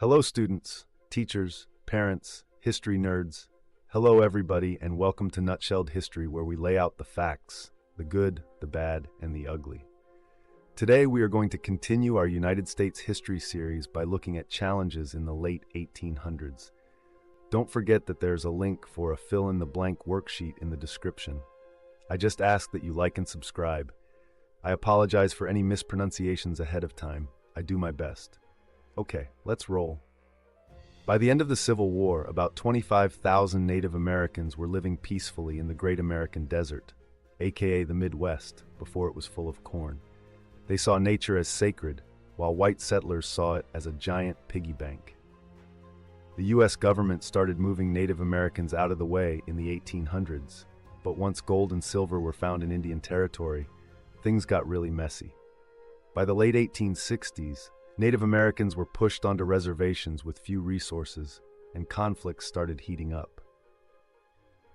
Hello students, teachers, parents, history nerds. Hello everybody and welcome to Nutshelled History, where we lay out the facts, the good, the bad, and the ugly. Today we are going to continue our United States history series by looking at challenges in the late 1800s. Don't forget that there's a link for a fill-in-the-blank worksheet in the description. I just ask that you like and subscribe. I apologize for any mispronunciations ahead of time. I do my best. Okay, let's roll. By the end of the Civil War, about 25,000 Native Americans were living peacefully in the Great American Desert, aka the Midwest, before it was full of corn. They saw nature as sacred, while white settlers saw it as a giant piggy bank. The U.S. government started moving Native Americans out of the way in the 1800s, but once gold and silver were found in Indian Territory, things got really messy. By the late 1860s, Native Americans were pushed onto reservations with few resources, and conflicts started heating up.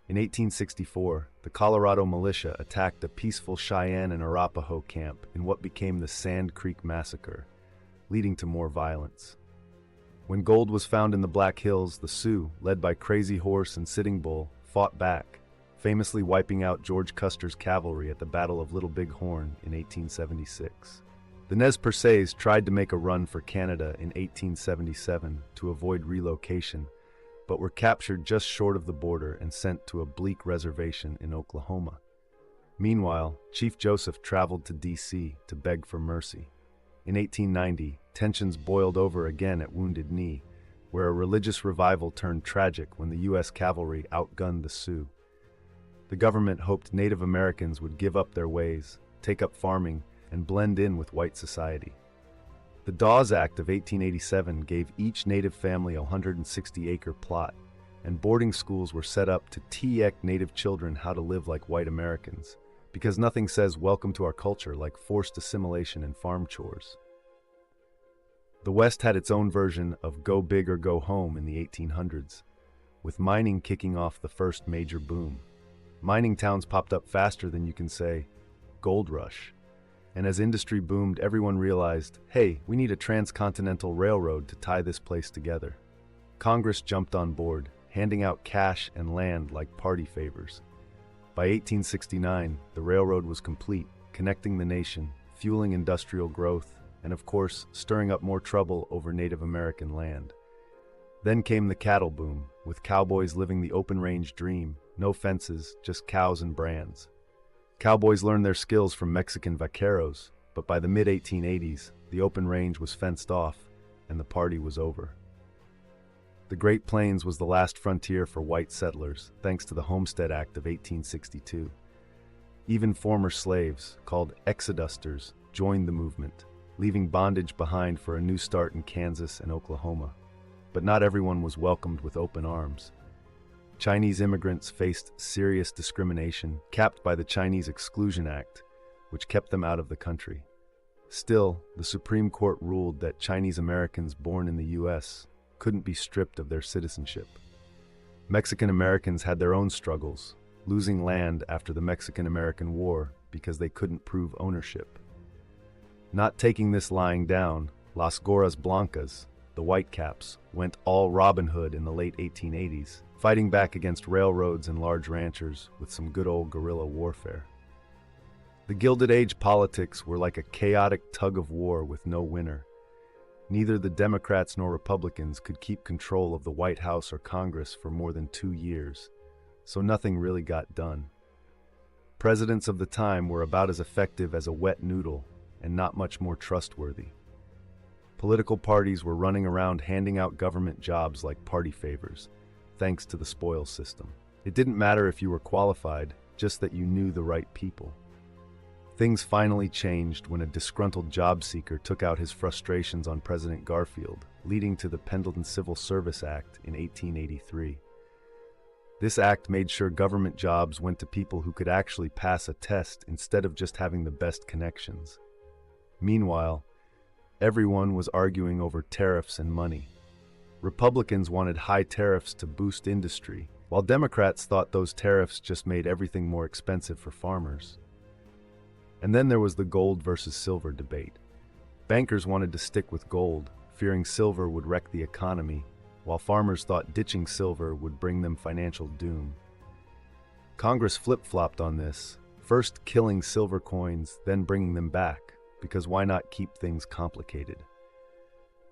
In 1864, the Colorado militia attacked a peaceful Cheyenne and Arapaho camp in what became the Sand Creek Massacre, leading to more violence. When gold was found in the Black Hills, the Sioux, led by Crazy Horse and Sitting Bull, fought back, famously wiping out George Custer's cavalry at the Battle of Little Big Horn in 1876. The Nez Perces tried to make a run for Canada in 1877 to avoid relocation, but were captured just short of the border and sent to a bleak reservation in Oklahoma. Meanwhile, Chief Joseph traveled to D.C. to beg for mercy. In 1890, tensions boiled over again at Wounded Knee, where a religious revival turned tragic when the U.S. cavalry outgunned the Sioux. The government hoped Native Americans would give up their ways, take up farming, and blend in with white society. The Dawes Act of 1887 gave each Native family a 160-acre plot, and boarding schools were set up to teach Native children how to live like white Americans, because nothing says welcome to our culture like forced assimilation and farm chores. The West had its own version of go big or go home in the 1800s, with mining kicking off the first major boom. Mining towns popped up faster than you can say, gold rush. And as industry boomed, everyone realized, hey, we need a transcontinental railroad to tie this place together. Congress jumped on board, handing out cash and land like party favors. By 1869, the railroad was complete, connecting the nation, fueling industrial growth, and of course, stirring up more trouble over Native American land. Then came the cattle boom, with cowboys living the open-range dream, no fences, just cows and brands. Cowboys learned their skills from Mexican vaqueros, but by the mid-1880s, the open range was fenced off, and the party was over. The Great Plains was the last frontier for white settlers, thanks to the Homestead Act of 1862. Even former slaves, called exodusters, joined the movement, leaving bondage behind for a new start in Kansas and Oklahoma. But not everyone was welcomed with open arms. Chinese immigrants faced serious discrimination, capped by the Chinese Exclusion Act, which kept them out of the country. Still, the Supreme Court ruled that Chinese Americans born in the U.S. couldn't be stripped of their citizenship. Mexican Americans had their own struggles, losing land after the Mexican-American War because they couldn't prove ownership. Not taking this lying down, Las Gorras Blancas, the Whitecaps, went all Robin Hood in the late 1880s, fighting back against railroads and large ranchers with some good old guerrilla warfare. The Gilded Age politics were like a chaotic tug-of-war with no winner. Neither the Democrats nor Republicans could keep control of the White House or Congress for more than 2 years, so nothing really got done. Presidents of the time were about as effective as a wet noodle and not much more trustworthy. Political parties were running around handing out government jobs like party favors, thanks to the spoils system. It didn't matter if you were qualified, just that you knew the right people. Things finally changed when a disgruntled job seeker took out his frustrations on President Garfield, leading to the Pendleton Civil Service Act in 1883. This act made sure government jobs went to people who could actually pass a test instead of just having the best connections. Meanwhile, everyone was arguing over tariffs and money. Republicans wanted high tariffs to boost industry, while Democrats thought those tariffs just made everything more expensive for farmers. And then there was the gold versus silver debate. Bankers wanted to stick with gold, fearing silver would wreck the economy, while farmers thought ditching silver would bring them financial doom. Congress flip-flopped on this, first killing silver coins, then bringing them back, because why not keep things complicated?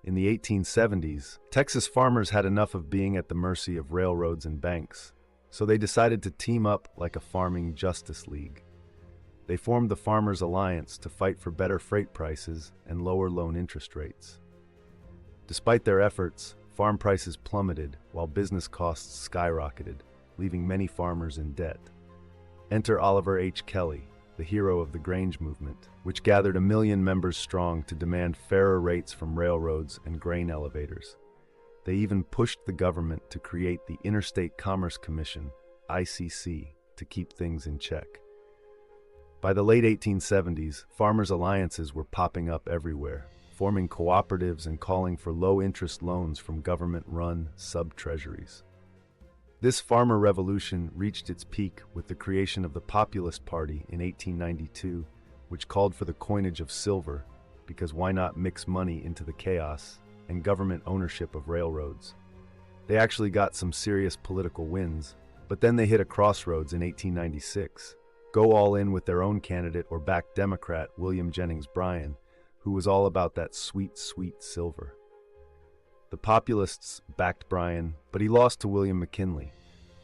In the 1870s, Texas farmers had enough of being at the mercy of railroads and banks, so they decided to team up like a farming justice league. They formed the Farmers Alliance to fight for better freight prices and lower loan interest rates. Despite their efforts, farm prices plummeted while business costs skyrocketed, leaving many farmers in debt. Enter Oliver H. Kelly, the hero of the Grange movement, which gathered 1 million members strong to demand fairer rates from railroads and grain elevators. They even pushed the government to create the Interstate Commerce Commission, ICC, to keep things in check. By the late 1870s, farmers' alliances were popping up everywhere, forming cooperatives and calling for low-interest loans from government-run sub-treasuries. This farmer revolution reached its peak with the creation of the Populist Party in 1892, which called for the coinage of silver, because why not mix money into the chaos and government ownership of railroads? They actually got some serious political wins, but then they hit a crossroads in 1896. Go all in with their own candidate or back Democrat William Jennings Bryan, who was all about that sweet, sweet silver. The Populists backed Bryan, but he lost to William McKinley,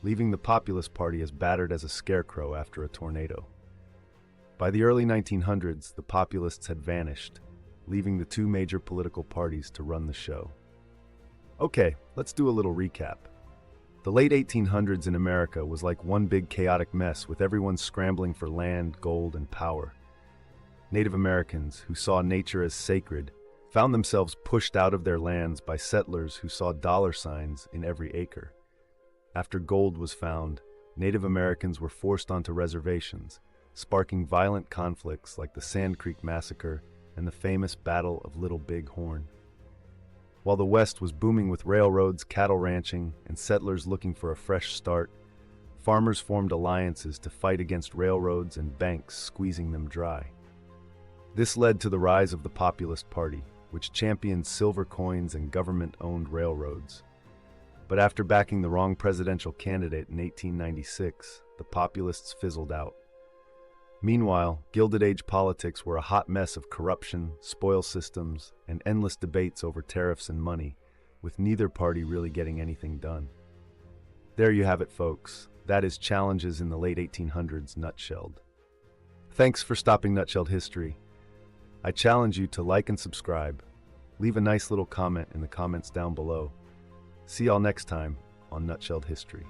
leaving the Populist Party as battered as a scarecrow after a tornado. By the early 1900s, the Populists had vanished, leaving the two major political parties to run the show. Okay, let's do a little recap. The late 1800s in America was like one big chaotic mess with everyone scrambling for land, gold, and power. Native Americans, who saw nature as sacred, found themselves pushed out of their lands by settlers who saw dollar signs in every acre. After gold was found, Native Americans were forced onto reservations, sparking violent conflicts like the Sand Creek Massacre and the famous Battle of Little Big Horn. While the West was booming with railroads, cattle ranching, and settlers looking for a fresh start, farmers formed alliances to fight against railroads and banks squeezing them dry. This led to the rise of the Populist Party, which championed silver coins and government-owned railroads. But after backing the wrong presidential candidate in 1896, the Populists fizzled out. Meanwhile, Gilded Age politics were a hot mess of corruption, spoil systems, and endless debates over tariffs and money, with neither party really getting anything done. There you have it, folks. That is challenges in the late 1800s nutshelled. Thanks for stopping Nutshelled History. I challenge you to like and subscribe. Leave a nice little comment in the comments down below. See y'all next time on Nutshelled History.